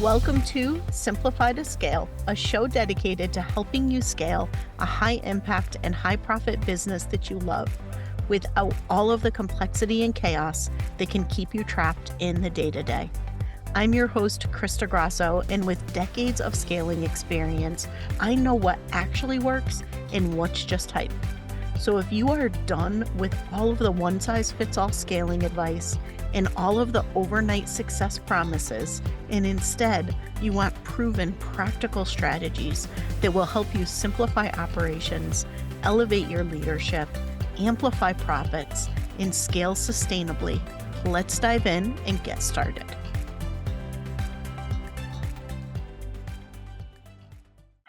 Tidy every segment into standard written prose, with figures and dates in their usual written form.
Welcome to Simplify to Scale, a show dedicated to helping you scale a high impact and high profit business that you love without all of the complexity and chaos that can keep you trapped in the day-to-day. I'm your host, Krista Grasso, and with decades of scaling experience, I know what actually works and what's just hype. So if you are done with all of the one-size-fits-all scaling advice and all of the overnight success promises, and instead you want proven practical strategies that will help you simplify operations, elevate your leadership, amplify profits, and scale sustainably, let's dive in and get started.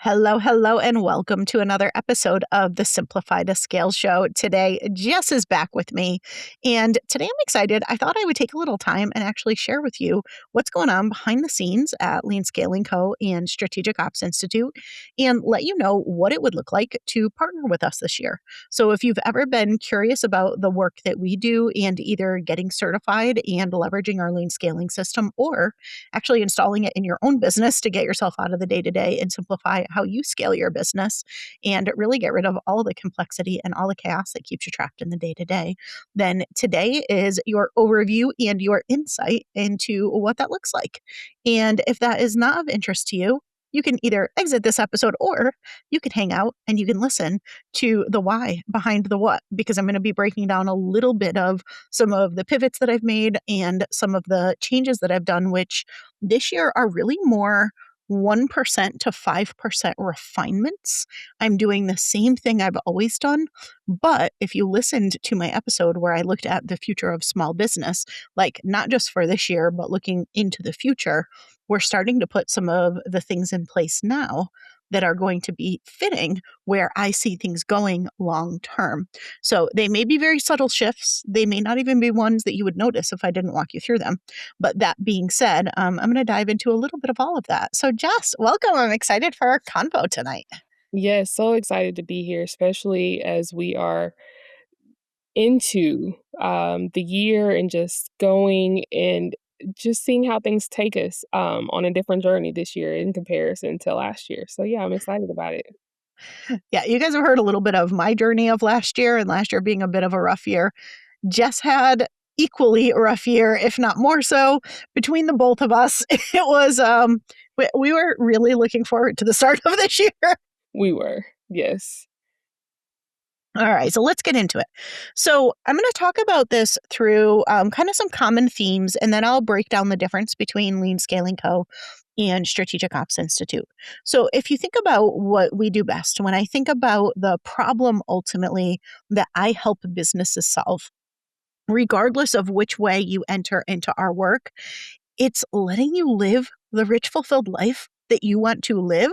Hello, and welcome to another episode of the Simplify to Scale show. Today, Jess is back with me, and today I'm excited. I thought I would take a little time and actually share with you what's going on behind the scenes at Lean Scaling Co. and Strategic Ops Institute, and let you know what it would look like to partner with us this year. So if you've ever been curious about the work that we do and either getting certified and leveraging our Lean Scaling system, or actually installing it in your own business to get yourself out of the day-to-day and simplify how you scale your business and really get rid of all the complexity and all the chaos that keeps you trapped in the day-to-day, then today is your overview and your insight into what that looks like. And if that is not of interest to you, you can either exit this episode or you can hang out and you can listen to the why behind the what, because I'm going to be breaking down a little bit of some of the pivots that I've made and some of the changes that I've done, which this year are really more 1% to 5% refinements. I'm doing the same thing I've always done. But if you listened to my episode where I looked at the future of small business, like not just for this year, but looking into the future, we're starting to put some of the things in place now that are going to be fitting where I see things going long term. So they may be very subtle shifts. They may not even be ones that you would notice if I didn't walk you through them. But that being said, I'm going to dive into a little bit of all of that. So Jess, welcome. I'm excited for our convo tonight. Yes, so excited to be here, especially as we are into the year and just going and just seeing how things take us on a different journey this year in comparison to last year. So yeah, I'm excited about it. Yeah, you guys have heard a little bit of my journey of last year, and last year being a bit of a rough year. Jess had equally a rough year, if not more so, between the both of us. It was we were really looking forward to the start of this year. We were, yes. All right, so let's get into it. So I'm going to talk about this through kind of some common themes, and then I'll break down the difference between Lean Scaling Co. and Strategic Ops Institute. So if you think about what we do best, when I think about the problem ultimately that I help businesses solve, regardless of which way you enter into our work, it's letting you live the rich, fulfilled life that you want to live,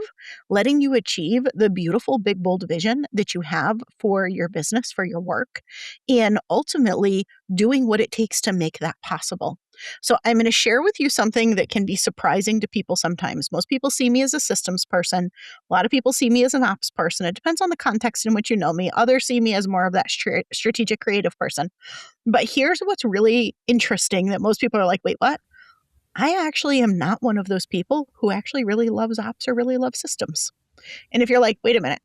letting you achieve the beautiful, big, bold vision that you have for your business, for your work, and ultimately doing what it takes to make that possible. So I'm going to share with you something that can be surprising to people sometimes. Most people see me as a systems person. A lot of people see me as an ops person. It depends on the context in which you know me. Others see me as more of that strategic creative person. But here's what's really interesting that most people are like, wait, what? I actually am not one of those people who actually really loves ops or really loves systems. And if you're like, wait a minute,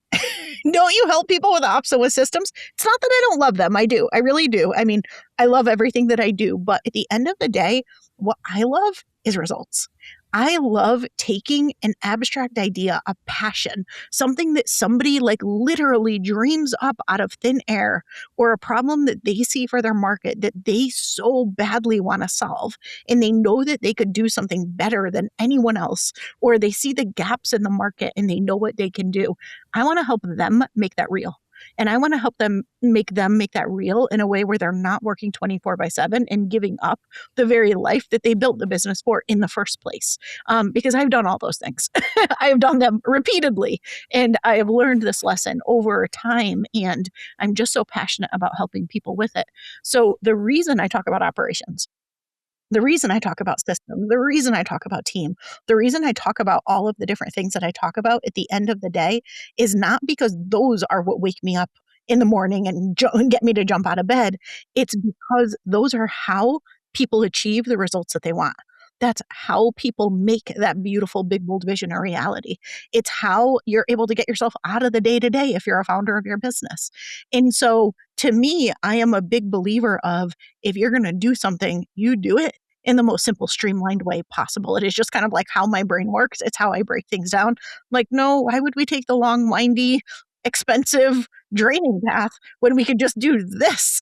don't you help people with ops and with systems? It's not that I don't love them. I do. I really do. I mean, I love everything that I do. But at the end of the day, what I love is results. I love taking an abstract idea, a passion, something that somebody like literally dreams up out of thin air, or a problem that they see for their market that they so badly want to solve. And they know that they could do something better than anyone else, or they see the gaps in the market and they know what they can do. I want to help them make that real. And I want to help them make that real in a way where they're not working 24/7 and giving up the very life that they built the business for in the first place. Because I've done all those things. I have done them repeatedly. And I have learned this lesson over time. And I'm just so passionate about helping people with it. So the reason I talk about operations, the reason I talk about system, the reason I talk about team, the reason I talk about all of the different things that I talk about at the end of the day is not because those are what wake me up in the morning and get me to jump out of bed. It's because those are how people achieve the results that they want. That's how people make that beautiful, big, bold vision a reality. It's how you're able to get yourself out of the day to day if you're a founder of your business. And so to me, I am a big believer of if you're going to do something, you do it in the most simple, streamlined way possible. It is just kind of like how my brain works. It's how I break things down. Like, no, why would we take the long, windy, expensive, draining path when we could just do this?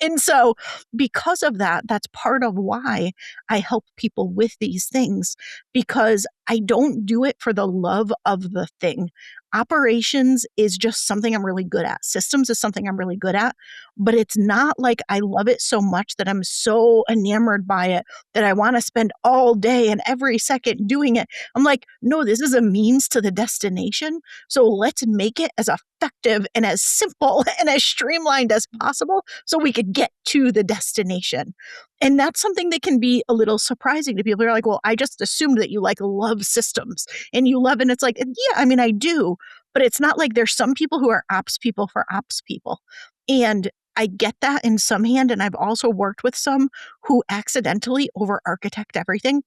And so, because of that, that's part of why I help people with these things, because I don't do it for the love of the thing. Operations is just something I'm really good at. Systems is something I'm really good at, but it's not like I love it so much that I'm so enamored by it that I want to spend all day and every second doing it. I'm like, no, this is a means to the destination. So let's make it as effective and as simple and as streamlined as possible so we could get to the destination. And that's something that can be a little surprising to people. They're like, well, I just assumed that you like love systems and you love, and it's like, yeah, I mean, I do, but it's not like there's some people who are ops people for ops people. And I get that in some hand. And I've also worked with some who accidentally over architect everything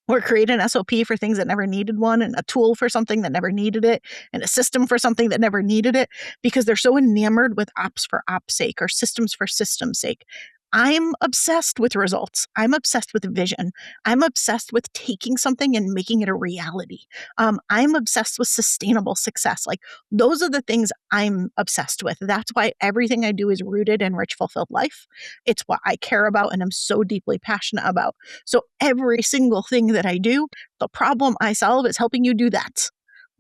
or create an SOP for things that never needed one, and a tool for something that never needed it, and a system for something that never needed it, because they're so enamored with ops for ops sake or systems for systems sake. I'm obsessed with results. I'm obsessed with vision. I'm obsessed with taking something and making it a reality. I'm obsessed with sustainable success. Like, those are the things I'm obsessed with. That's why everything I do is rooted in rich, fulfilled life. It's what I care about and I'm so deeply passionate about. So every single thing that I do, the problem I solve is helping you do that.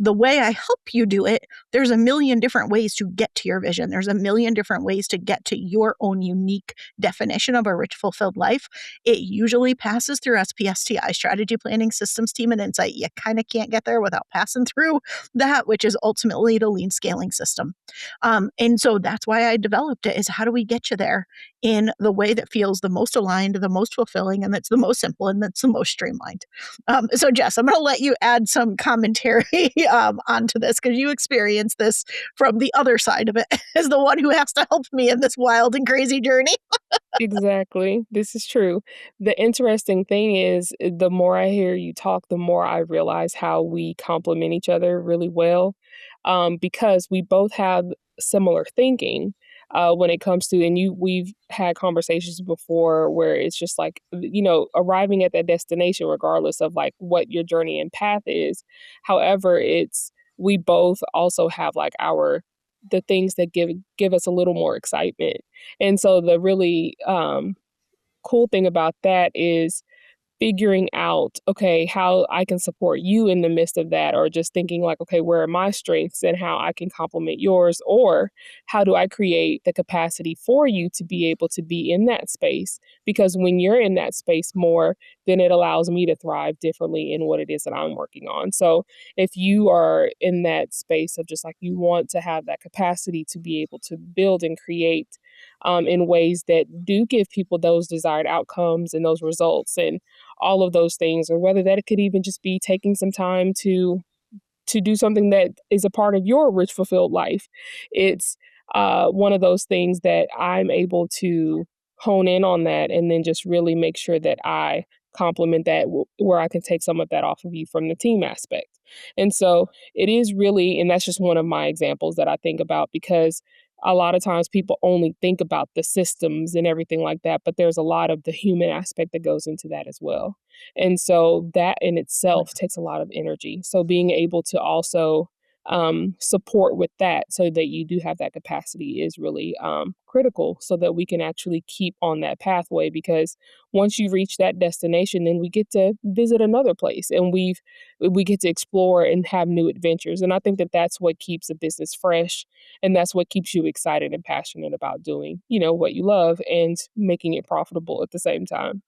The way I help you do it, there's a million different ways to get to your vision. There's a million different ways to get to your own unique definition of a rich, fulfilled life. It usually passes through SPSTI, strategy, planning, systems, team, and insight. You kind of can't get there without passing through that, which is ultimately the lean scaling system. And so that's why I developed it, is how do we get you there in the way that feels the most aligned, the most fulfilling, and that's the most simple, and that's the most streamlined. So Jess, I'm going to let you add some commentary onto this, because you experience this from the other side of it as the one who has to help me in this wild and crazy journey. Exactly. This is true. The interesting thing is, the more I hear you talk, the more I realize how we complement each other really well, because we both have similar thinking when it comes to, and we've had conversations before where it's just like, arriving at that destination, regardless of like what your journey and path is. However, we both also have like the things that give us a little more excitement. And so the really cool thing about that is figuring out, okay, how I can support you in the midst of that, or just thinking like, okay, where are my strengths and how I can complement yours, or how do I create the capacity for you to be able to be in that space? Because when you're in that space more, then it allows me to thrive differently in what it is that I'm working on. So if you are in that space of just like, you want to have that capacity to be able to build and create in ways that do give people those desired outcomes and those results and all of those things, or whether that it could even just be taking some time to do something that is a part of your rich, fulfilled life. It's one of those things that I'm able to hone in on that and then just really make sure that I complement that where I can take some of that off of you from the team aspect. And so it is really, and that's just one of my examples that I think about, because a lot of times people only think about the systems and everything like that, but there's a lot of the human aspect that goes into that as well. And so that in itself takes a lot of energy. So being able to also support with that so that you do have that capacity is really critical, so that we can actually keep on that pathway. Because once you reach that destination, then we get to visit another place, and we get to explore and have new adventures. And I think that that's what keeps a business fresh, and that's what keeps you excited and passionate about doing, what you love and making it profitable at the same time.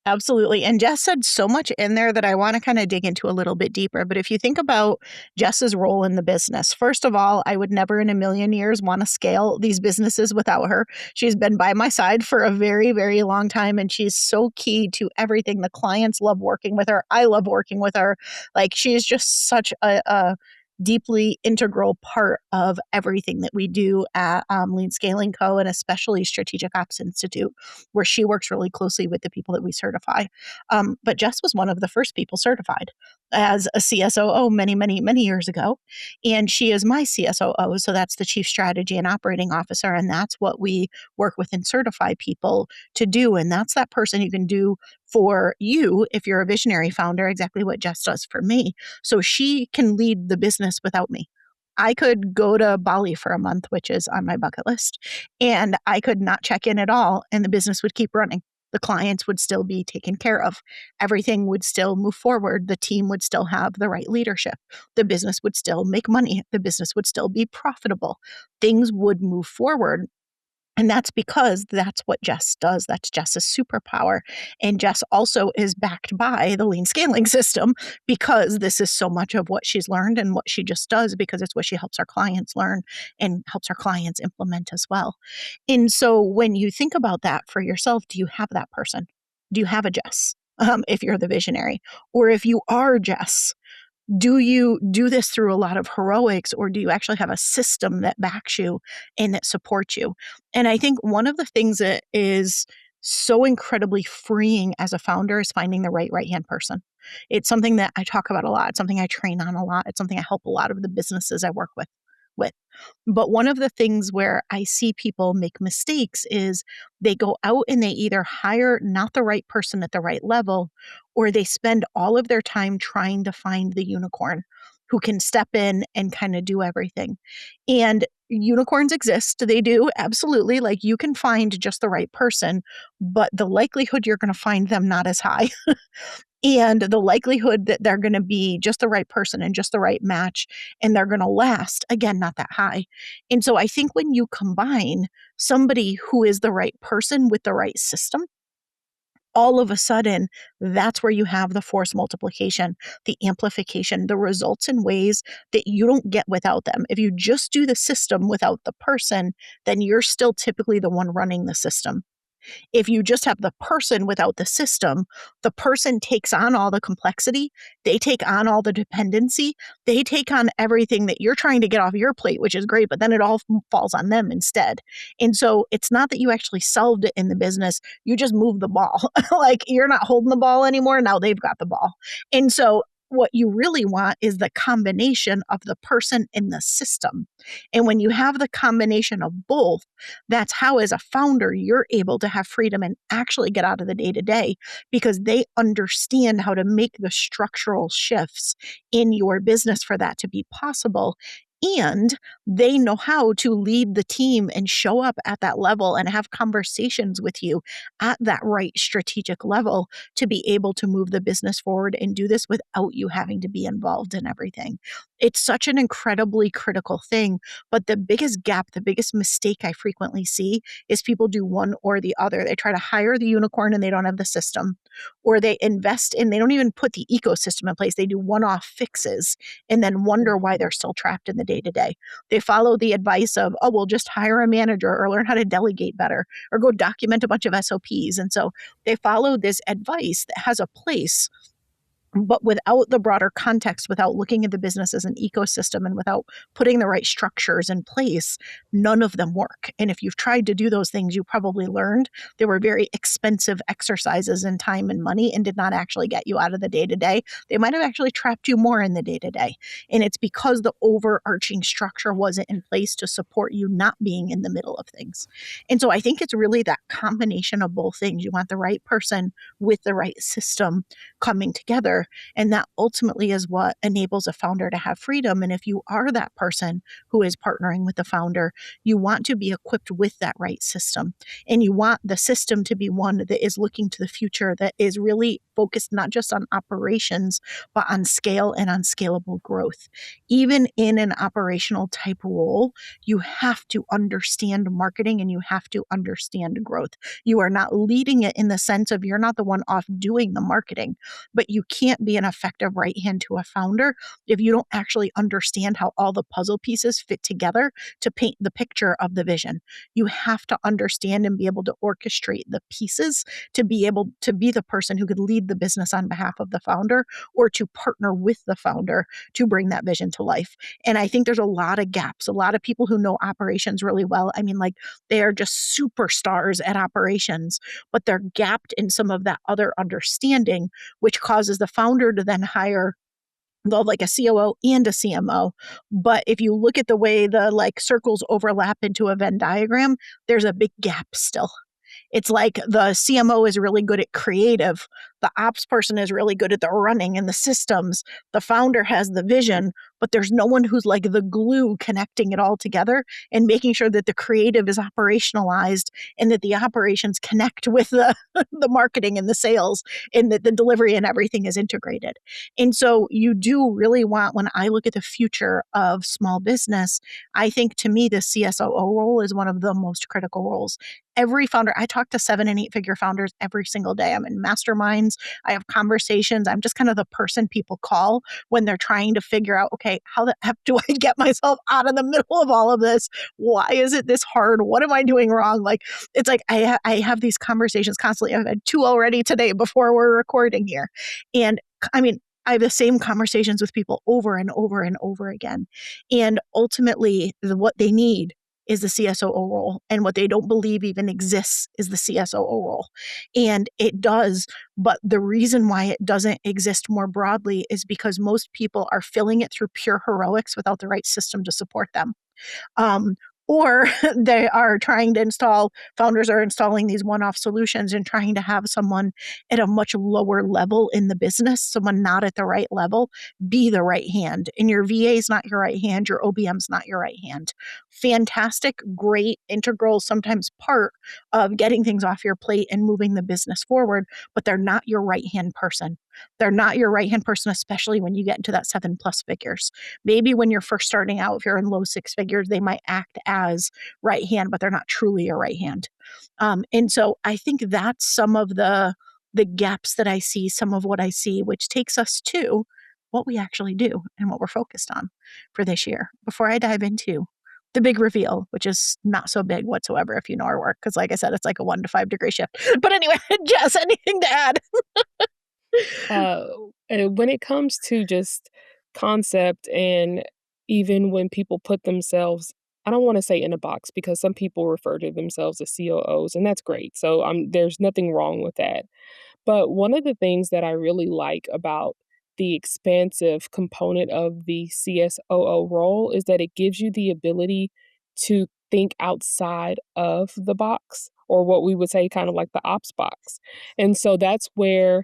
Absolutely. And Jess said so much in there that I want to kind of dig into a little bit deeper. But if you think about Jess's role in the business, first of all, I would never in a million years want to scale these businesses without her. She's been by my side for a very, very long time, and she's so key to everything. The clients love working with her. I love working with her. Like, she is just such a deeply integral part of everything that we do at Lean Scaling Co. and especially Strategic Ops Institute, where she works really closely with the people that we certify. But Jess was one of the first people certified as a CSOO many, many, many years ago. And she is my CSOO. So that's the Chief Strategy and Operating Officer. And that's what we work with and certify people to do. And that's that person you can do for you if you're a visionary founder, exactly what Jess does for me. So she can lead the business without me. I could go to Bali for a month, which is on my bucket list, and I could not check in at all, and the business would keep running. The clients would still be taken care of. Everything would still move forward. The team would still have the right leadership. The business would still make money. The business would still be profitable. Things would move forward. And that's because that's what Jess does. That's Jess's superpower. And Jess also is backed by the lean scaling system because this is so much of what she's learned and what she just does because it's what she helps our clients learn and helps our clients implement as well. And so when you think about that for yourself, do you have that person? Do you have a Jess? If you're the visionary, or if you are Jess, do you do this through a lot of heroics or do you actually have a system that backs you and that supports you? And I think one of the things that is so incredibly freeing as a founder is finding the right hand person. It's something that I talk about a lot. It's something I train on a lot. It's something I help a lot of the businesses I work with. But one of the things where I see people make mistakes is they go out and they either hire not the right person at the right level, or they spend all of their time trying to find the unicorn who can step in and kind of do everything. And unicorns exist. They do, absolutely. Like you can find just the right person, but the likelihood you're going to find them not as high. And the likelihood that they're going to be just the right person and just the right match and they're going to last, again, not that high. And so I think when you combine somebody who is the right person with the right system, all of a sudden, that's where you have the force multiplication, the amplification, the results in ways that you don't get without them. If you just do the system without the person, then you're still typically the one running the system. If you just have the person without the system, the person takes on all the complexity, they take on all the dependency, they take on everything that you're trying to get off your plate, which is great, but then it all falls on them instead. And so it's not that you actually solved it in the business, you just moved the ball. Like you're not holding the ball anymore, now they've got the ball. And so what you really want is the combination of the person and the system. And when you have the combination of both, that's how, as a founder, you're able to have freedom and actually get out of the day to day because they understand how to make the structural shifts in your business for that to be possible. And they know how to lead the team and show up at that level and have conversations with you at that right strategic level to be able to move the business forward and do this without you having to be involved in everything. It's such an incredibly critical thing. But the biggest gap, the biggest mistake I frequently see is people do one or the other. They try to hire the unicorn and they don't have the system, or they invest in, they don't even put the ecosystem in place. They do one off fixes and then wonder why they're still trapped in the day to day. They follow the advice of, oh, we'll just hire a manager or learn how to delegate better or go document a bunch of SOPs. And so they follow this advice that has a place, but without the broader context, without looking at the business as an ecosystem and without putting the right structures in place, none of them work. And if you've tried to do those things, you probably learned they were very expensive exercises in time and money and did not actually get you out of the day to day. They might have actually trapped you more in the day to day. And it's because the overarching structure wasn't in place to support you not being in the middle of things. And so I think it's really that combination of both things. You want the right person with the right system coming together. And that ultimately is what enables a founder to have freedom. And if you are that person who is partnering with the founder, you want to be equipped with that right system. And you want the system to be one that is looking to the future, that is really focused not just on operations, but on scale and on scalable growth. Even in an operational type role, you have to understand marketing and you have to understand growth. You are not leading it in the sense of you're not the one off doing the marketing, but you can't can't be an effective right hand to a founder if you don't actually understand how all the puzzle pieces fit together to paint the picture of the vision. You have to understand and be able to orchestrate the pieces to be able to be the person who could lead the business on behalf of the founder or to partner with the founder to bring that vision to life. And I think there's a lot of gaps. A lot of people who know operations really well, I mean, like they are just superstars at operations, but they're gapped in some of that other understanding, which causes the founder to then hire like a COO and a CMO. But if you look at the way the like circles overlap into a Venn diagram, there's a big gap still. It's like the CMO is really good at creative. The ops person is really good at the running and the systems. The founder has the vision, but there's no one who's like the glue connecting it all together and making sure that the creative is operationalized and that the operations connect with the, the marketing and the sales and that the delivery and everything is integrated. And so you do really want, when I look at the future of small business, I think to me, the CSOO role is one of the most critical roles. Every founder, I talk to 7 and 8 figure founders every single day. I'm in masterminds. I have conversations. I'm just kind of the person people call when they're trying to figure out, okay, how the heck do I get myself out of the middle of all of this? Why is it this hard? What am I doing wrong? Like, it's like I have these conversations constantly. I've had 2 already today before we're recording here. And I mean, I have the same conversations with people over and over and over again. And ultimately, what they need is the CSOO role. And what they don't believe even exists is the CSOO role. And it does. But the reason why it doesn't exist more broadly is because most people are filling it through pure heroics without the right system to support them. Um, or they are trying to install, founders are installing these one off solutions and trying to have someone at a much lower level in the business, someone not at the right level, be the right hand. And your VA is not your right hand, your OBM is not your right hand. Fantastic, great, integral, sometimes part of getting things off your plate and moving the business forward, but they're not your right hand person. They're not your right hand person, especially when you get into that 7+ figures. Maybe when you're first starting out, if you're in low 6 figures, they might act as right hand, but they're not truly your right hand. And so I think that's some of the gaps that I see, some of what I see, which takes us to what we actually do and what we're focused on for this year. Before I dive into the big reveal, which is not so big whatsoever if you know our work, because like I said, it's like a 1 to 5 degree shift. But anyway, Jess, anything to add? Uh, when it comes to just concept and even when people put themselves, I don't wanna say in a box because some people refer to themselves as COOs, and that's great. So, there's nothing wrong with that. But one of the things that I really like about the expansive component of the CSOO role is that it gives you the ability to think outside of the box, or what we would say kind of like the ops box. And so that's where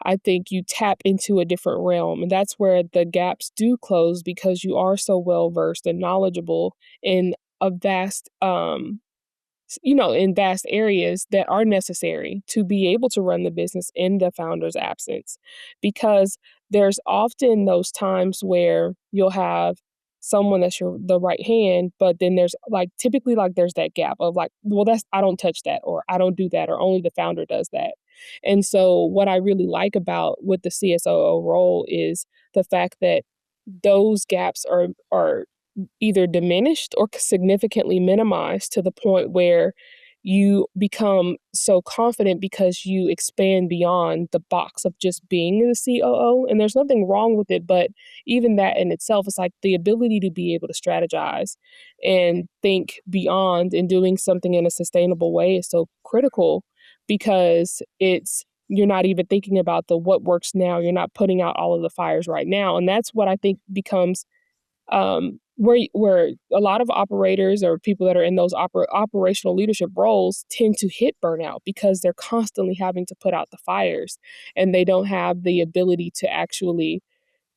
I think you tap into a different realm, and that's where the gaps do close because you are so well versed and knowledgeable in a vast, in vast areas that are necessary to be able to run the business in the founder's absence. Because there's often those times where you'll have someone that's the right hand, but then there's like typically like there's that gap of like, well, that's I don't touch that or I don't do that or only the founder does that. And so what I really like about with the CSOO role is the fact that those gaps are either diminished or significantly minimized to the point where you become so confident because you expand beyond the box of just being the COO. And there's nothing wrong with it, but even that in itself is like the ability to be able to strategize and think beyond and doing something in a sustainable way is so critical because you're not even thinking about the what works now. You're not putting out all of the fires right now. And that's what I think becomes where a lot of operators or people that are in those operational leadership roles tend to hit burnout because they're constantly having to put out the fires and they don't have the ability to actually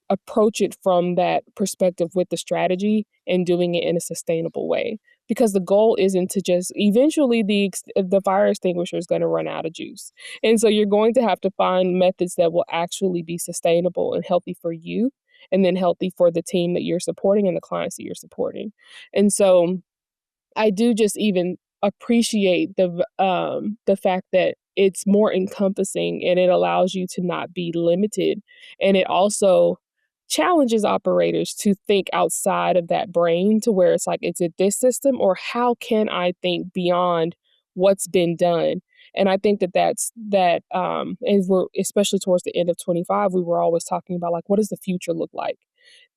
approach it from that perspective with the strategy and doing it in a sustainable way. Because the goal isn't to just eventually the fire extinguisher is going to run out of juice. And so you're going to have to find methods that will actually be sustainable and healthy for you and then healthy for the team that you're supporting and the clients that you're supporting. And so I do just even appreciate the fact that it's more encompassing and it allows you to not be limited. And it also challenges operators to think outside of that brain to where it's like, is it this system or how can I think beyond what's been done? And I think that as we're especially towards the end of 25, we were always talking about like, what does the future look like?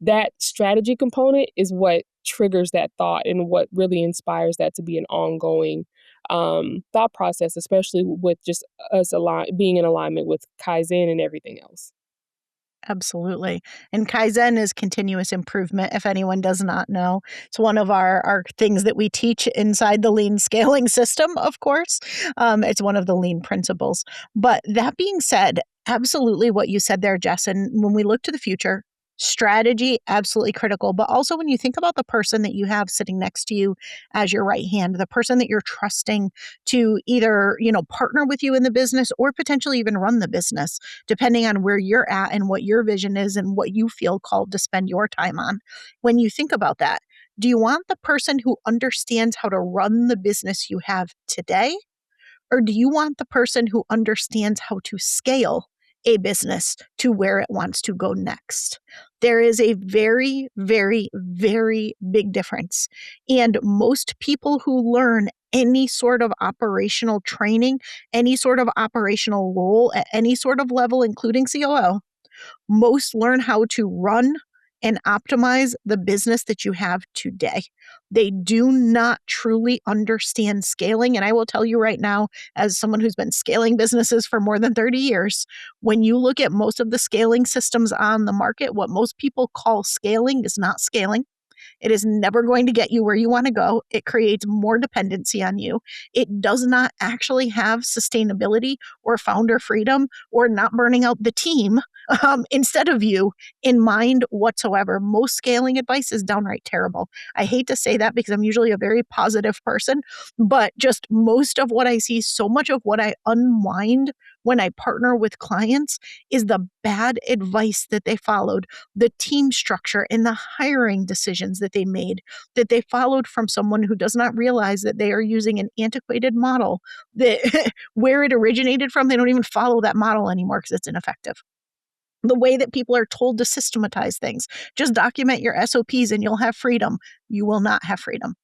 That strategy component is what triggers that thought and what really inspires that to be an ongoing thought process, especially with just being in alignment with Kaizen and everything else. Absolutely. And Kaizen is continuous improvement, if anyone does not know. It's one of our things that we teach inside the lean scaling system, of course. It's one of the lean principles. But that being said, absolutely what you said there, Jess. And when we look to the future, strategy, absolutely critical. But also when you think about the person that you have sitting next to you as your right hand, the person that you're trusting to either, partner with you in the business or potentially even run the business depending on where you're at and what your vision is and what you feel called to spend your time on. When you think about that, do you want the person who understands how to run the business you have today? Or do you want the person who understands how to scale a business to where it wants to go next? There is a very, very, very big difference. And most people who learn any sort of operational training, any sort of operational role at any sort of level, including COO, most learn how to run and optimize the business that you have today. They do not truly understand scaling. And I will tell you right now, as someone who's been scaling businesses for more than 30 years, when you look at most of the scaling systems on the market, what most people call scaling is not scaling. It is never going to get you where you want to go. It creates more dependency on you. It does not actually have sustainability or founder freedom or not burning out the team instead of you in mind whatsoever. Most scaling advice is downright terrible. I hate to say that because I'm usually a very positive person, but just most of what I see, so much of what I unwind when I partner with clients is the bad advice that they followed, the team structure and the hiring decisions that they followed from someone who does not realize that they are using an antiquated model that where it originated from, they don't even follow that model anymore because it's ineffective. The way that people are told to systematize things. Just document your SOPs and you'll have freedom. You will not have freedom.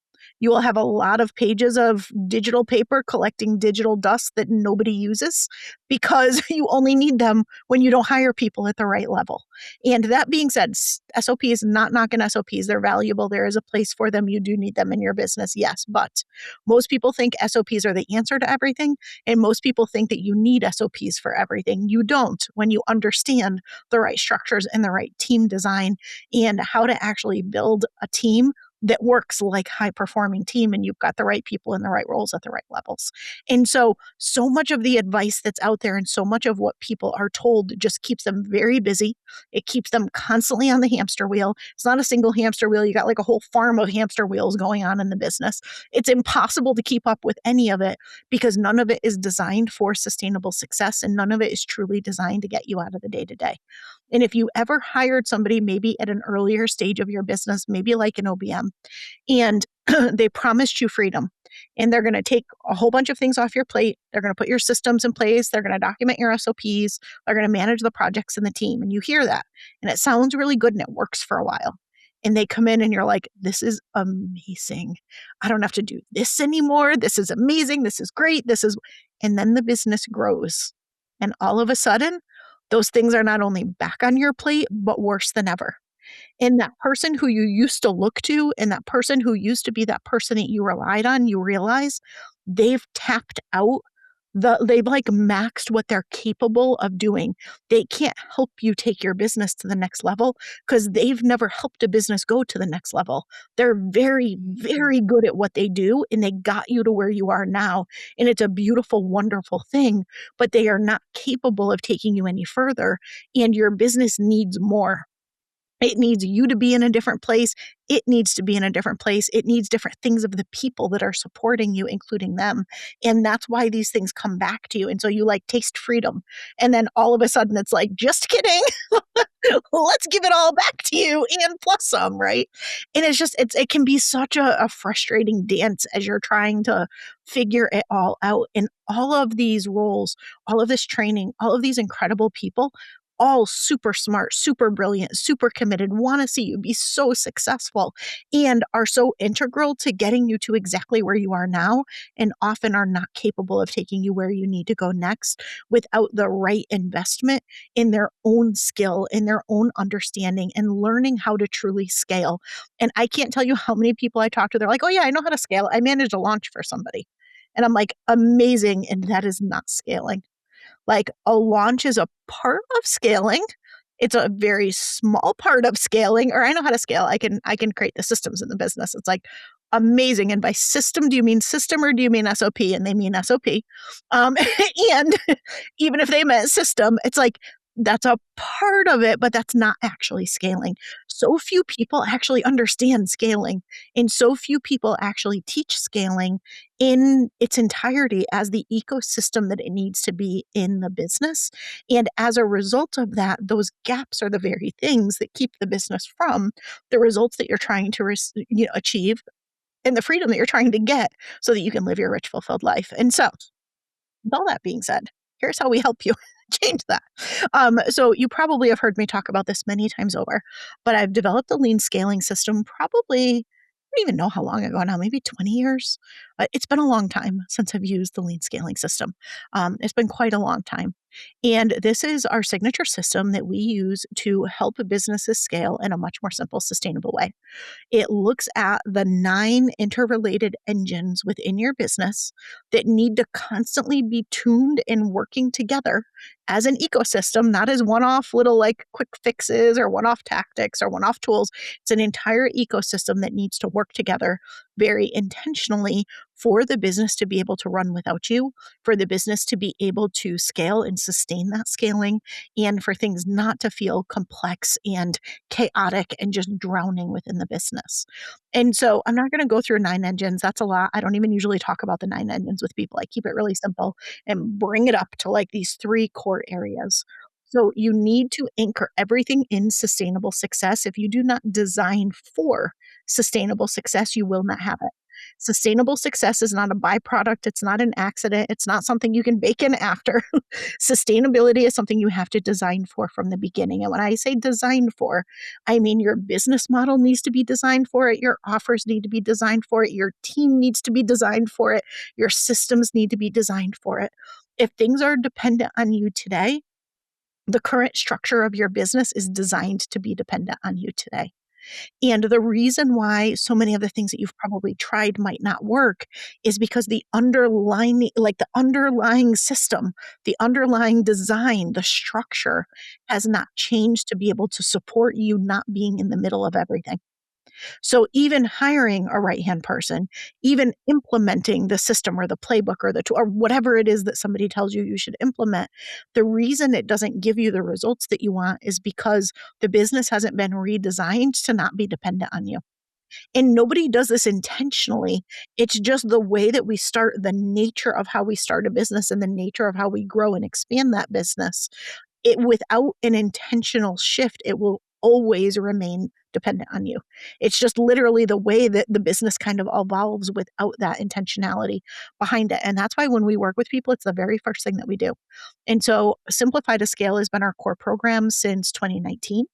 You will have a lot of pages of digital paper collecting digital dust that nobody uses because you only need them when you don't hire people at the right level. And that being said, SOP is not knocking SOPs. They're valuable. There is a place for them. You do need them in your business, yes. But most people think SOPs are the answer to everything. And most people think that you need SOPs for everything. You don't when you understand the right structures and the right team design and how to actually build a team that works like high performing team and you've got the right people in the right roles at the right levels. And so much of the advice that's out there and so much of what people are told just keeps them very busy. It keeps them constantly on the hamster wheel. It's not a single hamster wheel. You got like a whole farm of hamster wheels going on in the business. It's impossible to keep up with any of it because none of it is designed for sustainable success and none of it is truly designed to get you out of the day to day. And if you ever hired somebody maybe at an earlier stage of your business, maybe like an OBM, and they promised you freedom, and they're going to take a whole bunch of things off your plate, they're going to put your systems in place, they're going to document your SOPs, they're going to manage the projects and the team, and you hear that, and it sounds really good and it works for a while. And they come in and you're like, this is amazing. I don't have to do this anymore. This is amazing. This is great. And then the business grows. And all of a sudden, those things are not only back on your plate, but worse than ever. And that person who you used to look to and that person who used to be that person that you relied on, you realize they've tapped out they've like maxed what they're capable of doing. They can't help you take your business to the next level because they've never helped a business go to the next level. They're very, Mhm. very good at what they do and they got you to where you are now. And it's a beautiful, wonderful thing, but they are not capable of taking you any further. And your business needs more. It needs you to be in a different place. it needs to be in a different place. It needs different things of the people that are supporting you, including them. And that's why these things come back to you. And so you like taste freedom. And then all of a sudden it's like, just kidding. Let's give it all back to you and plus some, right? And it can be such a frustrating dance as you're trying to figure it all out. And all of these roles, all of this training, all of these incredible people, all super smart, super brilliant, super committed, want to see you be so successful and are so integral to getting you to exactly where you are now and often are not capable of taking you where you need to go next without the right investment in their own skill, in their own understanding, and learning how to truly scale. And I can't tell you how many people I talk to, they're like, "Oh, yeah, I know how to scale. I managed a launch for somebody." And I'm like, "Amazing." And that is not scaling. Like, a launch is a part of scaling. It's a very small part of scaling, or I know how to scale. I can create the systems in the business. It's like amazing. And by system, do you mean system or do you mean SOP? And they mean SOP. Um, and even if they meant system, it's like that's a part of it, but that's not actually scaling. So few people actually understand scaling, and so few people actually teach scaling in its entirety as the ecosystem that it needs to be in the business. And as a result of that, those gaps are the very things that keep the business from the results that you're trying to achieve and the freedom that you're trying to get so that you can live your rich, fulfilled life. And so, with all that being said, here's how we help you change that. So you probably have heard me talk about this many times over, but I've developed a lean scaling system probably, I don't even know how long ago now, maybe 20 years. It's been a long time since I've used the lean scaling system. It's been quite a long time. And this is our signature system that we use to help businesses scale in a much more simple, sustainable way. It looks at the 9 interrelated engines within your business that need to constantly be tuned and working together as an ecosystem, not as one-off little, like, quick fixes or one-off tactics or one-off tools. It's an entire ecosystem that needs to work together very intentionally for the business to be able to run without you, for the business to be able to scale and sustain that scaling, and for things not to feel complex and chaotic and just drowning within the business. And so I'm not going to go through 9 engines. That's a lot. I don't even usually talk about the 9 engines with people. I keep it really simple and bring it up to like these 3 core areas. So you need to anchor everything in sustainable success. If you do not design for sustainable success, you will not have it. Sustainable success is not a byproduct. It's not an accident. It's not something you can bake in after. Sustainability is something you have to design for from the beginning. And when I say design for, I mean your business model needs to be designed for it, your offers need to be designed for it, your team needs to be designed for it, your systems need to be designed for it. If things are dependent on you today, the current structure of your business is designed to be dependent on you today. And the reason why so many of the things that you've probably tried might not work is because the underlying system, the underlying design, the structure has not changed to be able to support you not being in the middle of everything. So even hiring a right-hand person, even implementing the system or the playbook or the tool or whatever it is that somebody tells you you should implement, the reason it doesn't give you the results that you want is because the business hasn't been redesigned to not be dependent on you. And nobody does this intentionally. It's just the way that we start, the nature of how we start a business and the nature of how we grow and expand that business. It without an intentional shift, it will always remain dependent on you. It's just literally the way that the business kind of evolves without that intentionality behind it. And that's why when we work with people, it's the very first thing that we do. And so Simplify to Scale has been our core program since 2019.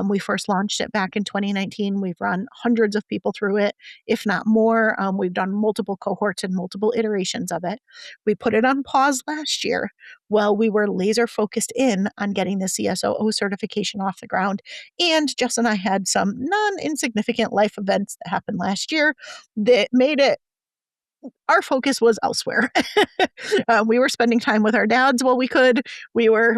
We first launched it back in 2019. We've run hundreds of people through it, if not more. We've done multiple cohorts and multiple iterations of it. We put it on pause last year while we were laser focused in on getting the CSOO certification off the ground. And Jess and I had some non insignificant life events that happened last year that made it our focus was elsewhere. We were spending time with our dads while we could. We were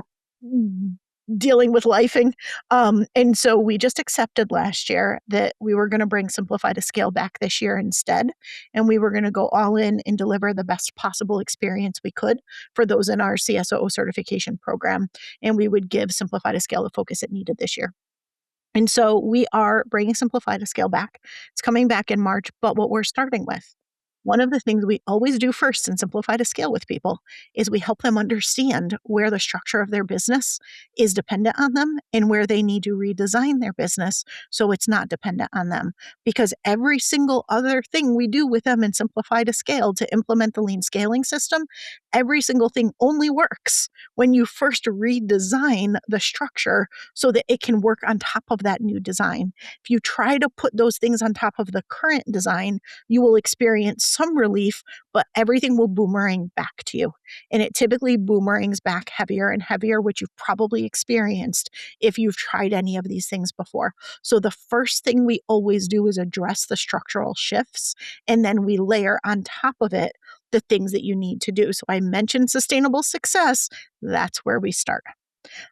dealing with lifing. And so we just accepted last year that we were going to bring Simplify to Scale back this year instead. And we were going to go all in and deliver the best possible experience we could for those in our CSOO certification program. And we would give Simplify to Scale the focus it needed this year. And so we are bringing Simplify to Scale back. It's coming back in March, but what we're starting with, one of the things we always do first in Simplify to Scale with people is we help them understand where the structure of their business is dependent on them and where they need to redesign their business so it's not dependent on them. Because every single other thing we do with them in Simplify to Scale to implement the lean scaling system, every single thing only works when you first redesign the structure so that it can work on top of that new design. If you try to put those things on top of the current design, you will experience some relief, but everything will boomerang back to you. And it typically boomerangs back heavier and heavier, which you've probably experienced if you've tried any of these things before. So the first thing we always do is address the structural shifts, and then we layer on top of it the things that you need to do. So I mentioned sustainable success. That's where we start.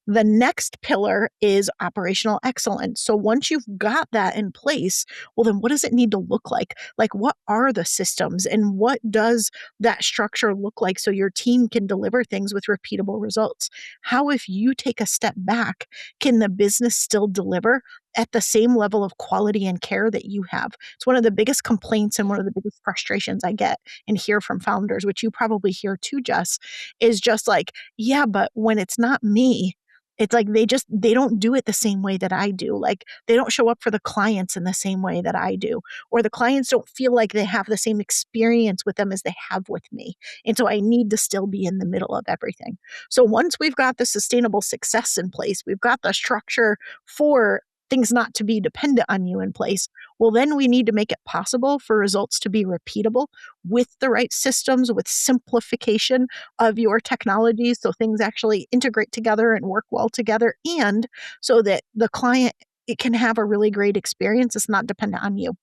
The next pillar is operational excellence. So once you've got that in place, well, then what does it need to look like? Like, what are the systems and what does that structure look like so your team can deliver things with repeatable results? How, if you take a step back, can the business still deliver at the same level of quality and care that you have? It's one of the biggest complaints and one of the biggest frustrations I get and hear from founders, which you probably hear too, Jess, is just like, yeah, but when it's not me, it's like they don't do it the same way that I do. Like, they don't show up for the clients in the same way that I do, or the clients don't feel like they have the same experience with them as they have with me. And so I need to still be in the middle of everything. So once we've got the sustainable success in place, we've got the structure for things not to be dependent on you in place, well, then we need to make it possible for results to be repeatable with the right systems, with simplification of your technology so things actually integrate together and work well together, and so that the client, it can have a really great experience. It's not dependent on you.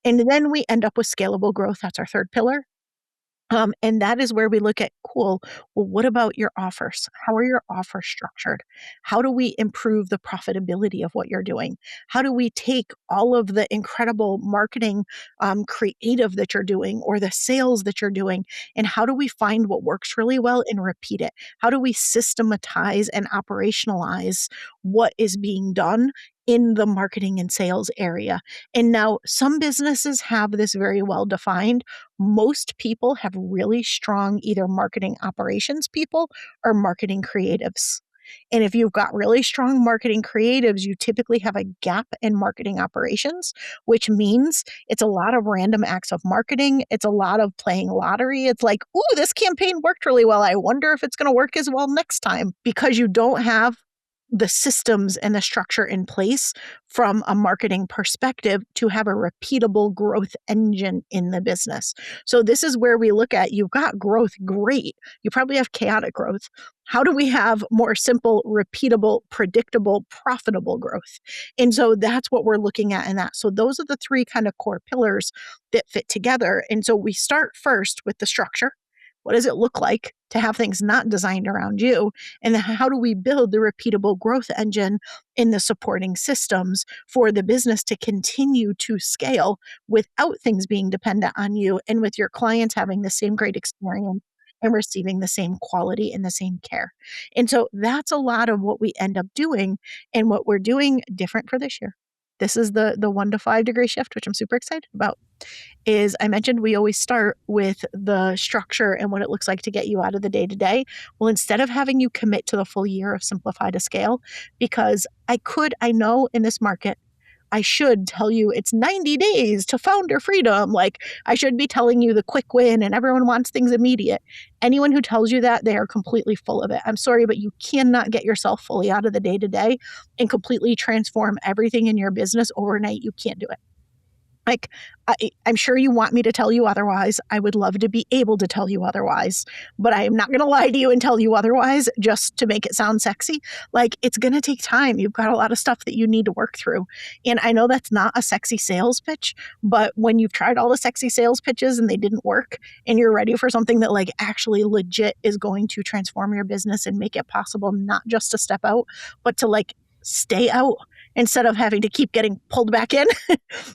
And then we end up with scalable growth. That's our third pillar. And that is where we look at, cool, well, what about your offers? How are your offers structured? How do we improve the profitability of what you're doing? How do we take all of the incredible marketing creative that you're doing or the sales that you're doing, and how do we find what works really well and repeat it? How do we systematize and operationalize what is being done in the marketing and sales area? And now some businesses have this very well defined. Most people have really strong either marketing operations people or marketing creatives. And if you've got really strong marketing creatives, you typically have a gap in marketing operations, which means it's a lot of random acts of marketing. It's a lot of playing lottery. It's like, ooh, this campaign worked really well. I wonder if it's going to work as well next time, because you don't have the systems and the structure in place from a marketing perspective to have a repeatable growth engine in the business. So this is where we look at, you've got growth, great. You probably have chaotic growth. How do we have more simple, repeatable, predictable, profitable growth? And so that's what we're looking at in that. So those are the three kind of core pillars that fit together. And so we start first with the structure. What does it look like to have things not designed around you? And then how do we build the repeatable growth engine in the supporting systems for the business to continue to scale without things being dependent on you, and with your clients having the same great experience and receiving the same quality and the same care? And so that's a lot of what we end up doing, and what we're doing different for this year. This is the 1 to 5 degree shift, which I'm super excited about. Is I mentioned we always start with the structure and what it looks like to get you out of the day to day. Well, instead of having you commit to the full year of Simplify to Scale, because I know in this market, I should tell you it's 90 days to founder freedom. Like, I should be telling you the quick win and everyone wants things immediate. Anyone who tells you that, they are completely full of it. I'm sorry, but you cannot get yourself fully out of the day to day and completely transform everything in your business overnight. You can't do it. Like, I'm sure you want me to tell you otherwise. I would love to be able to tell you otherwise, but I am not going to lie to you and tell you otherwise just to make it sound sexy. Like, it's going to take time. You've got a lot of stuff that you need to work through. And I know that's not a sexy sales pitch, but when you've tried all the sexy sales pitches and they didn't work, and you're ready for something that like actually legit is going to transform your business and make it possible not just to step out, but to like stay out instead of having to keep getting pulled back in,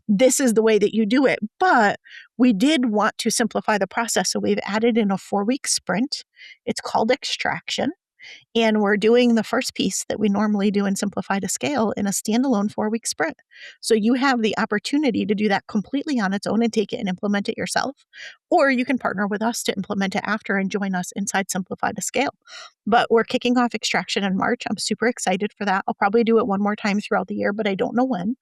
this is the way that you do it. But we did want to simplify the process. So we've added in a 4-week sprint. It's called extraction. And we're doing the first piece that we normally do in Simplify to Scale in a standalone 4-week sprint. So you have the opportunity to do that completely on its own and take it and implement it yourself. Or you can partner with us to implement it after and join us inside Simplify to Scale. But we're kicking off extraction in March. I'm super excited for that. I'll probably do it one more time throughout the year, but I don't know when.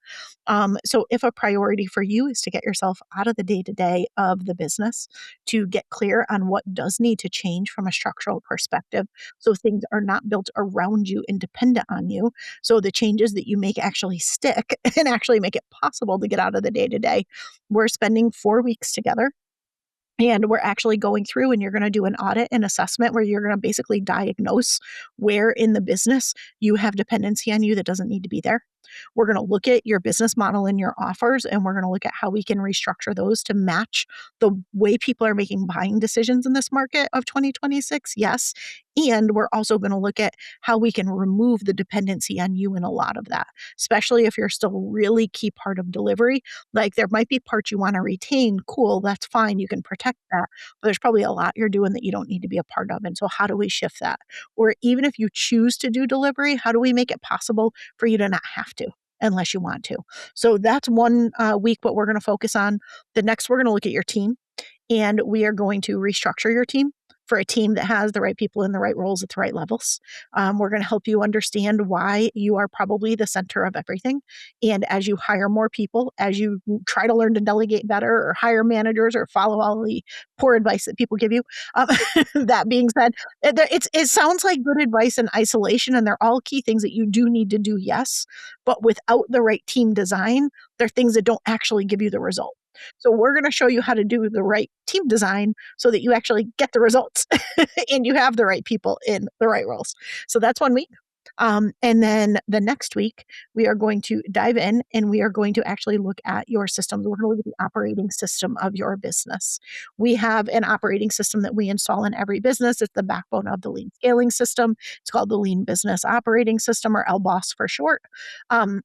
So if a priority for you is to get yourself out of the day to day of the business, to get clear on what does need to change from a structural perspective, so things are not built around you and dependent on you, so the changes that you make actually stick and actually make it possible to get out of the day to day, we're spending 4 weeks together, and we're actually going through and you're going to do an audit and assessment where you're going to basically diagnose where in the business you have dependency on you that doesn't need to be there. We're going to look at your business model and your offers, and we're going to look at how we can restructure those to match the way people are making buying decisions in this market of 2026. Yes. And we're also going to look at how we can remove the dependency on you in a lot of that, especially if you're still really key part of delivery. Like there might be parts you want to retain. Cool, that's fine. You can protect that. But there's probably a lot you're doing that you don't need to be a part of. And so, how do we shift that? Or even if you choose to do delivery, how do we make it possible for you to not have to? Unless you want to. So that's one week what we're going to focus on. The next, we're going to look at your team, and we are going to restructure your team for a team that has the right people in the right roles at the right levels. We're going to help you understand why you are probably the center of everything. And as you hire more people, as you try to learn to delegate better or hire managers or follow all the poor advice that people give you, um, that being said, it sounds like good advice in isolation, and they're all key things that you do need to do, yes. But without the right team design, they're things that don't actually give you the result. So we're going to show you how to do the right team design so that you actually get the results and you have the right people in the right roles. So that's one week. And then the next week, we are going to dive in and we are going to actually look at your systems. We're going to look at the operating system of your business. We have an operating system that we install in every business. It's the backbone of the lean scaling system. It's called the Lean Business Operating System, or LBOS for short. Um,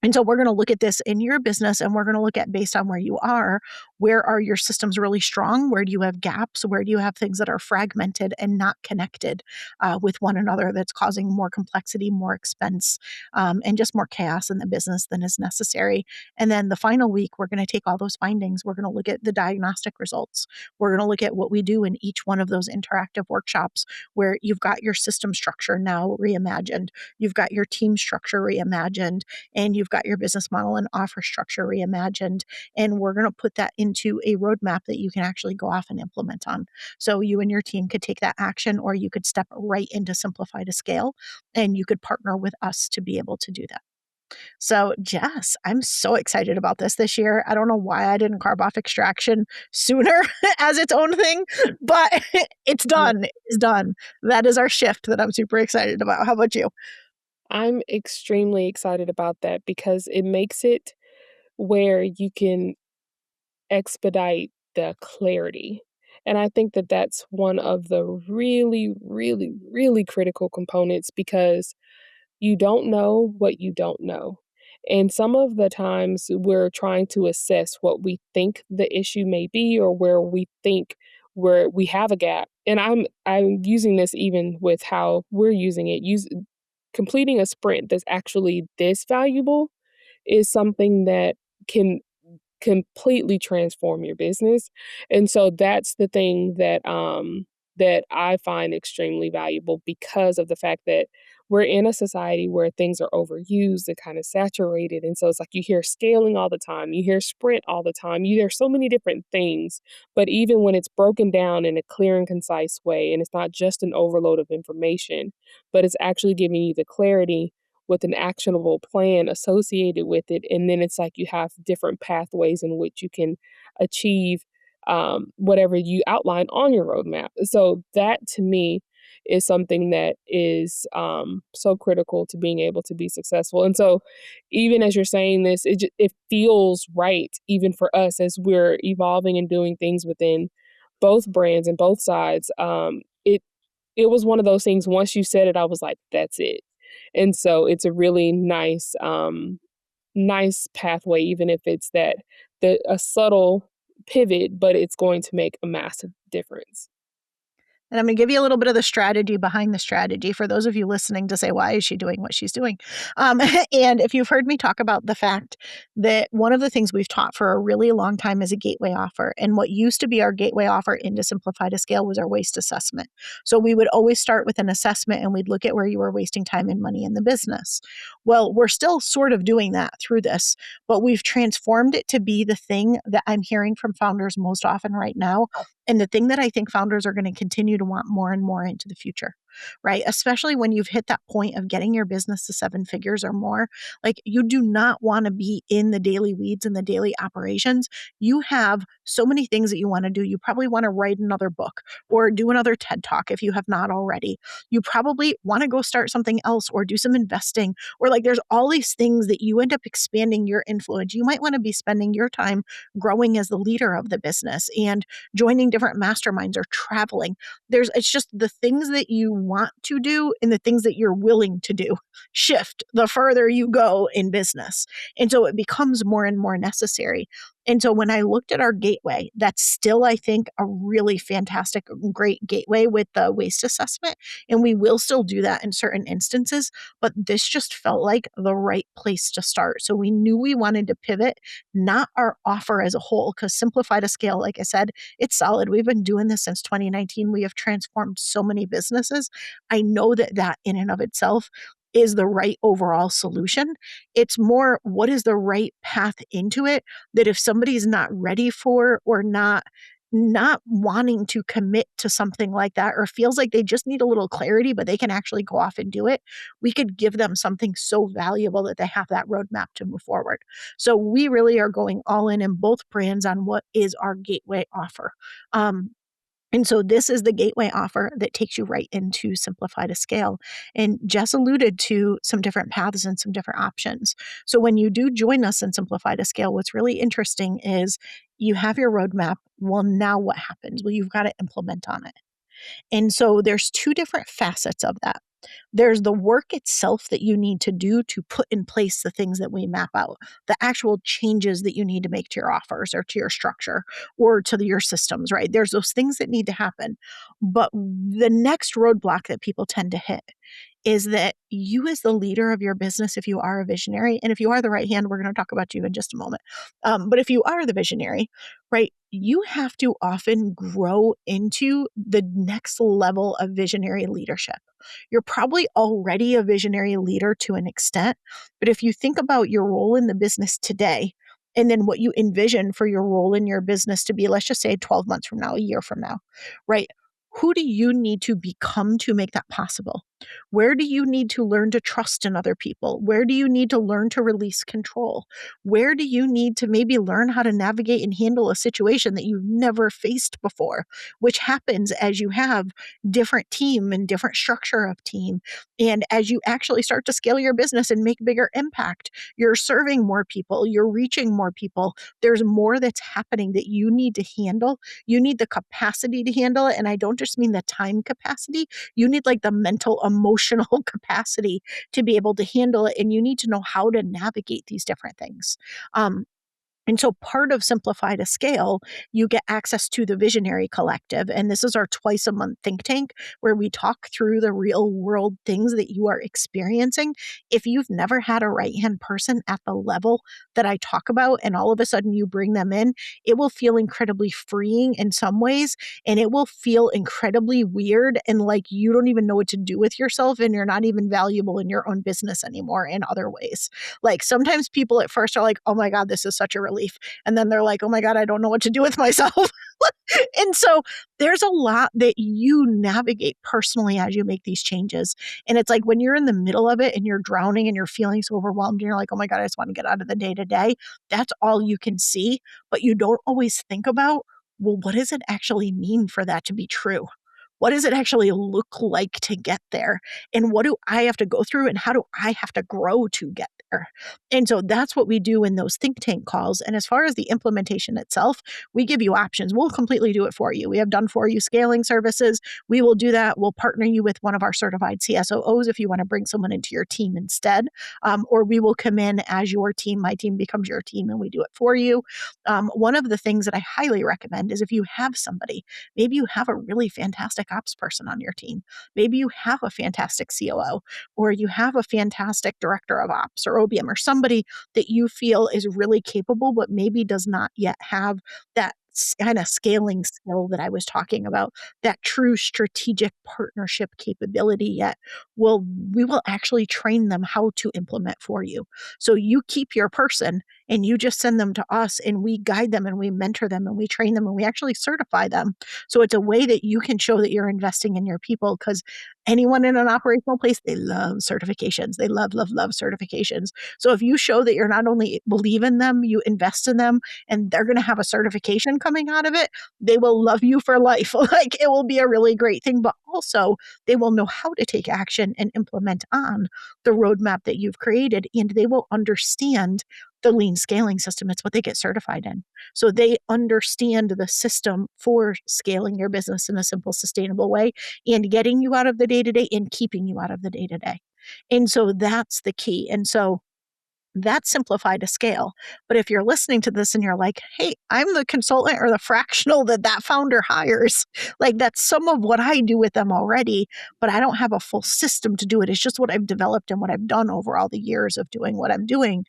and so we're going to look at this in your business, and we're going to look at, based on where you are, where are your systems really strong? Where do you have gaps? Where do you have things that are fragmented and not connected with one another, that's causing more complexity, more expense, and just more chaos in the business than is necessary? And then the final week, we're going to take all those findings. We're going to look at the diagnostic results. We're going to look at what we do in each one of those interactive workshops where you've got your system structure now reimagined, you've got your team structure reimagined, and you've got your business model and offer structure reimagined. And we're going to put that into a roadmap that you can actually go off and implement on. So you and your team could take that action, or you could step right into Simplify to Scale, and you could partner with us to be able to do that. So, Jess, I'm so excited about this year. I don't know why I didn't carve off extraction sooner as its own thing, but it's Yeah. done. It's done. That is our shift that I'm super excited about. How about you? I'm extremely excited about that because it makes it where you can expedite the clarity. And I think that that's one of the really, really, really critical components because you don't know what you don't know. And some of the times we're trying to assess what we think the issue may be or where we think where we have a gap. And I'm using this even with how we're using it. Completing a sprint that's actually this valuable is something that can completely transform your business. And so that's the thing that I find extremely valuable because of the fact that we're in a society where things are overused and kind of saturated. And so it's like you hear scaling all the time, you hear sprint all the time, you hear so many different things. But even when it's broken down in a clear and concise way, and it's not just an overload of information, but it's actually giving you the clarity with an actionable plan associated with it. And then it's like you have different pathways in which you can achieve whatever you outline on your roadmap. So that to me is something that is so critical to being able to be successful. And so, even as you're saying this, it feels right, even for us as we're evolving and doing things within both brands and both sides. It was one of those things. Once you said it, I was like, "That's it." And so it's a really nice pathway, even if it's that a subtle pivot, but it's going to make a massive difference. And I'm going to give you a little bit of the strategy behind the strategy for those of you listening to say, why is she doing what she's doing? And if you've heard me talk about the fact that one of the things we've taught for a really long time is a gateway offer. And what used to be our gateway offer into Simplify to Scale was our waste assessment. So we would always start with an assessment and we'd look at where you were wasting time and money in the business. Well, we're still sort of doing that through this, but we've transformed it to be the thing that I'm hearing from founders most often right now and the thing that I think founders are going to continue to want more and more into the future, right? Especially when you've hit that point of getting your business to seven figures or more. Like you do not want to be in the daily weeds and the daily operations. You have so many things that you want to do. You probably want to write another book or do another TED Talk if you have not already. You probably want to go start something else or do some investing or like there's all these things that you end up expanding your influence. You might want to be spending your time growing as the leader of the business and joining different masterminds or traveling. It's just the things that you want to do and the things that you're willing to do shift the further you go in business. And so it becomes more and more necessary. And so when I looked at our gateway, that's still, I think, a really fantastic, great gateway with the waste assessment. And we will still do that in certain instances, but this just felt like the right place to start. So we knew we wanted to pivot, not our offer as a whole, because Simplify to Scale, like I said, it's solid. We've been doing this since 2019. We have transformed so many businesses. I know that that in and of itself is the right overall solution. It's more what is the right path into it that if somebody's not ready for or not wanting to commit to something like that or feels like they just need a little clarity but they can actually go off and do it, we could give them something so valuable that they have that roadmap to move forward. So we really are going all in both brands on what is our gateway offer. And so this is the gateway offer that takes you right into Simplify to Scale. And Jess alluded to some different paths and some different options. So when you do join us in Simplify to Scale, what's really interesting is you have your roadmap. Well, now what happens? Well, you've got to implement on it. And so there's two different facets of that. There's the work itself that you need to do to put in place the things that we map out, the actual changes that you need to make to your offers or to your structure or to your systems, right? There's those things that need to happen. But the next roadblock that people tend to hit is that you, as the leader of your business, if you are a visionary, and if you are the right hand, we're going to talk about you in just a moment. But if you are the visionary, right, you have to often grow into the next level of visionary leadership. You're probably already a visionary leader to an extent, but if you think about your role in the business today, and then what you envision for your role in your business to be, let's just say 12 months from now, a year from now, right? Who do you need to become to make that possible? Where do you need to learn to trust in other people? Where do you need to learn to release control? Where do you need to maybe learn how to navigate and handle a situation that you've never faced before, which happens as you have different team and different structure of team. And as you actually start to scale your business and make bigger impact, you're serving more people, you're reaching more people. There's more that's happening that you need to handle. You need the capacity to handle it. And I don't just mean the time capacity. You need like the mental, emotional capacity to be able to handle it. And you need to know how to navigate these different things. And so part of Simplify to Scale, you get access to the Visionary Collective. And this is our twice a month think tank where we talk through the real world things that you are experiencing. If you've never had a right hand person at the level that I talk about, and all of a sudden you bring them in, it will feel incredibly freeing in some ways. And it will feel incredibly weird and like you don't even know what to do with yourself and you're not even valuable in your own business anymore in other ways. Like sometimes people at first are like, oh my God, this is such a relief. And then they're like, oh my God, I don't know what to do with myself. And so there's a lot that you navigate personally as you make these changes. And it's like when you're in the middle of it and you're drowning and you're feeling so overwhelmed and you're like, oh my God, I just want to get out of the day to day. That's all you can see. But you don't always think about, well, what does it actually mean for that to be true? What does it actually look like to get there? And what do I have to go through and how do I have to grow to get there? thinker. And so that's what we do in those think tank calls. And as far as the implementation itself, we give you options. We'll completely do it for you. We have done for you scaling services. We will do that. We'll partner you with one of our certified CSOOs if you want to bring someone into your team instead. Or we will come in as your team. My team becomes your team and we do it for you. One of the things that I highly recommend is if you have somebody, maybe you have a really fantastic ops person on your team. Maybe you have a fantastic COO, or you have a fantastic director of ops or OBM, or somebody that you feel is really capable, but maybe does not yet have that kind of scaling skill that I was talking about, that true strategic partnership capability yet. Well, we will actually train them how to implement for you. So you keep your person and you just send them to us and we guide them and we mentor them and we train them and we actually certify them. So it's a way that you can show that you're investing in your people, because anyone in an operational place, they love certifications. They love, love, love certifications. So if you show that you're not only believe in them, you invest in them, and they're going to have a certification coming out of it, they will love you for life. Like, it will be a really great thing, but also they will know how to take action and implement on the roadmap that you've created, and they will understand the lean scaling system. It's what they get certified in. So they understand the system for scaling your business in a simple, sustainable way and getting you out of the day to day and keeping you out of the day to day. And so that's the key. And so that's simplified to scale. But if you're listening to this and you're like, hey, I'm the consultant or the fractional that that founder hires, like that's some of what I do with them already, but I don't have a full system to do it. It's just what I've developed and what I've done over all the years of doing what I'm doing.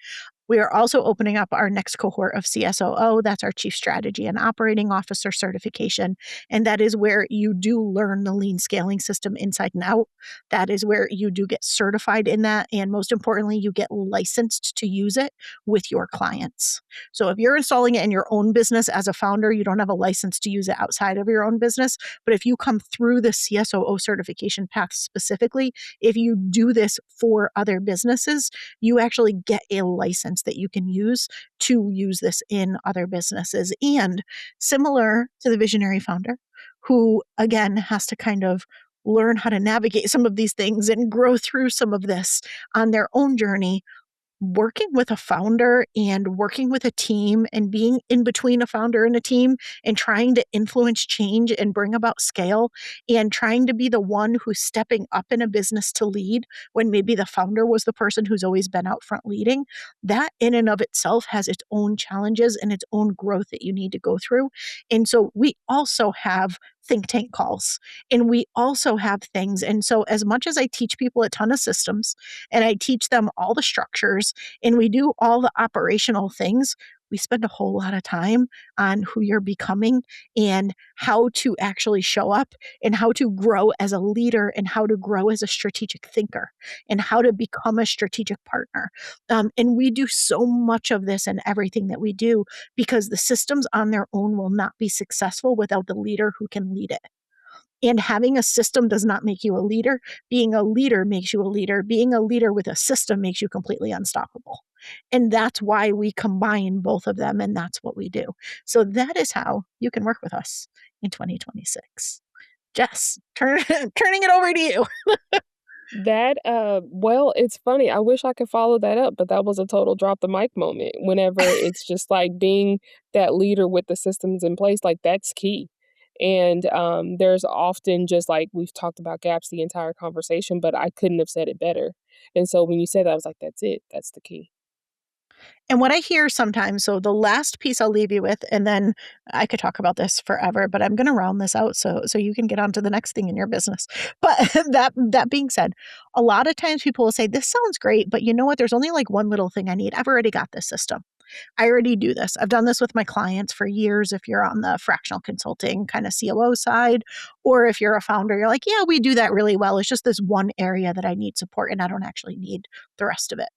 We are also opening up our next cohort of CSOO. That's our Chief Strategy and Operating Officer certification. And that is where you do learn the lean scaling system inside and out. That is where you do get certified in that. And most importantly, you get licensed to use it with your clients. So if you're installing it in your own business as a founder, you don't have a license to use it outside of your own business. But if you come through the CSOO certification path specifically, if you do this for other businesses, you actually get a license that you can use to use this in other businesses. And similar to the visionary founder, who again has to kind of learn how to navigate some of these things and grow through some of this on their own journey, working with a founder and working with a team and being in between a founder and a team and trying to influence change and bring about scale and trying to be the one who's stepping up in a business to lead when maybe the founder was the person who's always been out front leading, that in and of itself has its own challenges and its own growth that you need to go through. And so we also have think tank calls and we also have things. And so as much as I teach people a ton of systems and I teach them all the structures and we do all the operational things, we spend a whole lot of time on who you're becoming and how to actually show up and how to grow as a leader and how to grow as a strategic thinker and how to become a strategic partner. And we do so much of this in everything that we do because the systems on their own will not be successful without the leader who can lead it. And having a system does not make you a leader. Being a leader makes you a leader. Being a leader with a system makes you completely unstoppable. And that's why we combine both of them. And that's what we do. So that is how you can work with us in 2026. Jess, turning it over to you. That, well, it's funny, I wish I could follow that up, but that was a total drop the mic moment whenever it's just, like, being that leader with the systems in place, like, that's key, and, there's often just, like we've talked about gaps the entire conversation, but I couldn't have said it better, and so when you said that, I was like, "That's it, that's the key." And what I hear sometimes, so the last piece I'll leave you with, and then I could talk about this forever, but I'm going to round this out so you can get on to the next thing in your business. But that being said, a lot of times people will say, "This sounds great, but you know what? There's only like one little thing I need. I've already got this system. I already do this. I've done this with my clients for years. If you're on the fractional consulting kind of COO side, or if you're a founder, you're like, yeah, we do that really well. It's just this one area that I need support and I don't actually need the rest of it."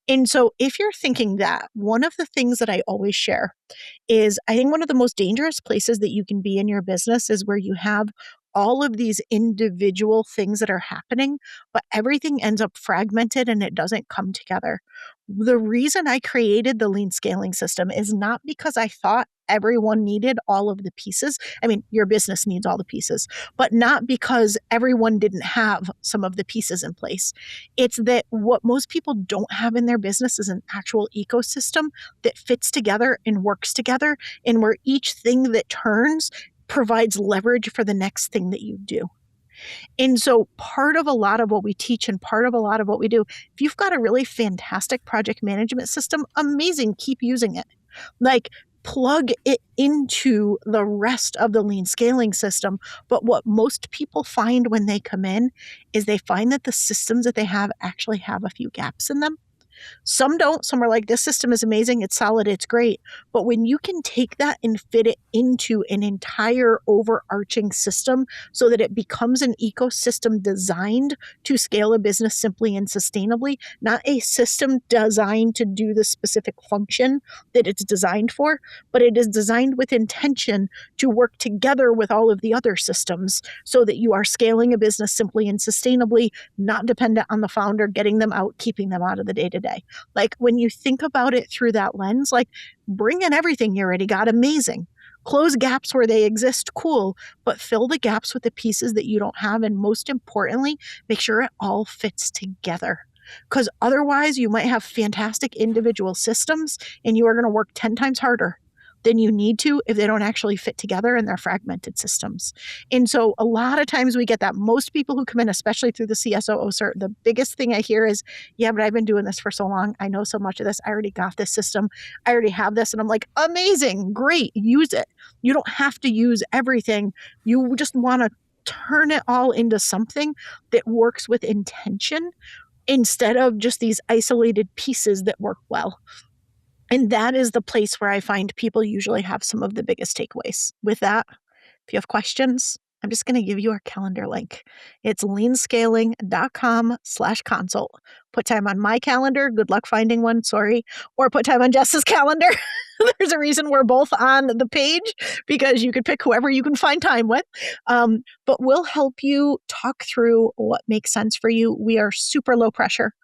And so if you're thinking that, one of the things that I always share is I think one of the most dangerous places that you can be in your business is where you have all of these individual things that are happening, but everything ends up fragmented and it doesn't come together. The reason I created the lean scaling system is not because I thought everyone needed all of the pieces. I mean, your business needs all the pieces, but not because everyone didn't have some of the pieces in place. It's that what most people don't have in their business is an actual ecosystem that fits together and works together, and where each thing that turns provides leverage for the next thing that you do. And so part of a lot of what we teach and part of a lot of what we do, if you've got a really fantastic project management system, amazing, keep using it. Like, plug it into the rest of the lean scaling system. But what most people find when they come in is they find that the systems that they have actually have a few gaps in them. Some don't. Some are like, this system is amazing. It's solid. It's great. But when you can take that and fit it into an entire overarching system so that it becomes an ecosystem designed to scale a business simply and sustainably, not a system designed to do the specific function that it's designed for, but it is designed with intention to work together with all of the other systems so that you are scaling a business simply and sustainably, not dependent on the founder, getting them out, keeping them out of the day-to-day. Like, when you think about it through that lens, like, bring in everything you already got, amazing. Close gaps where they exist, cool, but fill the gaps with the pieces that you don't have. And most importantly, make sure it all fits together. Because otherwise, you might have fantastic individual systems and you are going to work 10 times harder than you need to if they don't actually fit together and they're fragmented systems. And so a lot of times we get that. Most people who come in, especially through the CSOO cert, the biggest thing I hear is, yeah, but I've been doing this for so long. I know so much of this. I already got this system. I already have this. And I'm like, amazing, great, use it. You don't have to use everything. You just want to turn it all into something that works with intention instead of just these isolated pieces that work well. And that is the place where I find people usually have some of the biggest takeaways. With that, if you have questions, I'm just going to give you our calendar link. It's leanscaling.com/consult. Put time on my calendar. Good luck finding one. Sorry. Or put time on Jess's calendar. There's a reason we're both on the page, because you could pick whoever you can find time with. But we'll help you talk through what makes sense for you. We are super low pressure.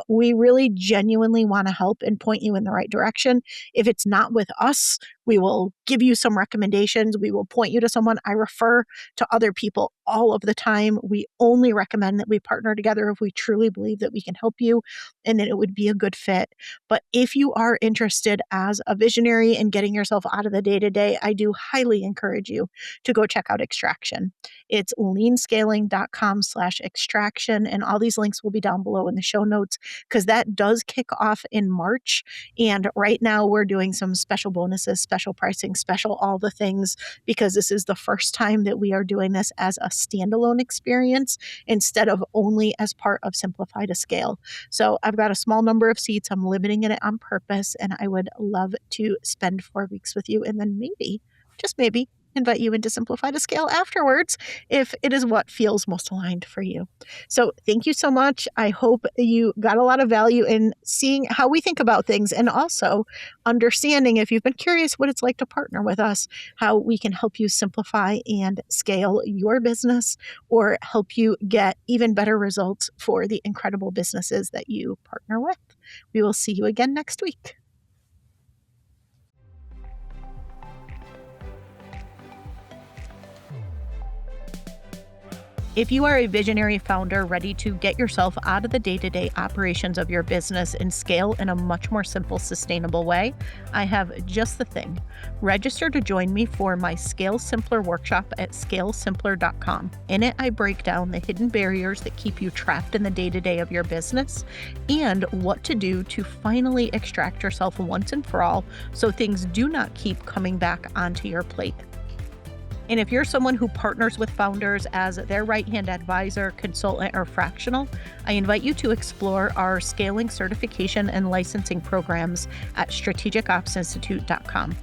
We really genuinely want to help and point you in the right direction. If it's not with us, we will give you some recommendations. We will point you to someone. I refer to other people all of the time. We only recommend that we partner together if we truly believe that we can help you and that it would be a good fit. But if you are interested as a visionary in getting yourself out of the day-to-day, I do highly encourage you to go check out Extraction. It's leanscaling.com/extraction. And all these links will be down below in the show notes, because that does kick off in March. And right now we're doing some special bonuses, special pricing, special all the things, because this is the first time that we are doing this as a standalone experience instead of only as part of Simplify to Scale. So I've got a small number of seats. I'm limiting it on purpose, and I would love to spend 4 weeks with you and then maybe, just maybe, invite you into Simplify to Scale afterwards if it is what feels most aligned for you. So thank you so much. I hope you got a lot of value in seeing how we think about things, and also understanding, if you've been curious what it's like to partner with us, how we can help you simplify and scale your business, or help you get even better results for the incredible businesses that you partner with. We will see you again next week. If you are a visionary founder ready to get yourself out of the day-to-day operations of your business and scale in a much more simple, sustainable way, I have just the thing. Register to join me for my Scale Simpler workshop at scalesimpler.com. In it, I break down the hidden barriers that keep you trapped in the day-to-day of your business and what to do to finally extract yourself once and for all so things do not keep coming back onto your plate. And if you're someone who partners with founders as their right-hand advisor, consultant, or fractional, I invite you to explore our scaling certification and licensing programs at strategicopsinstitute.com.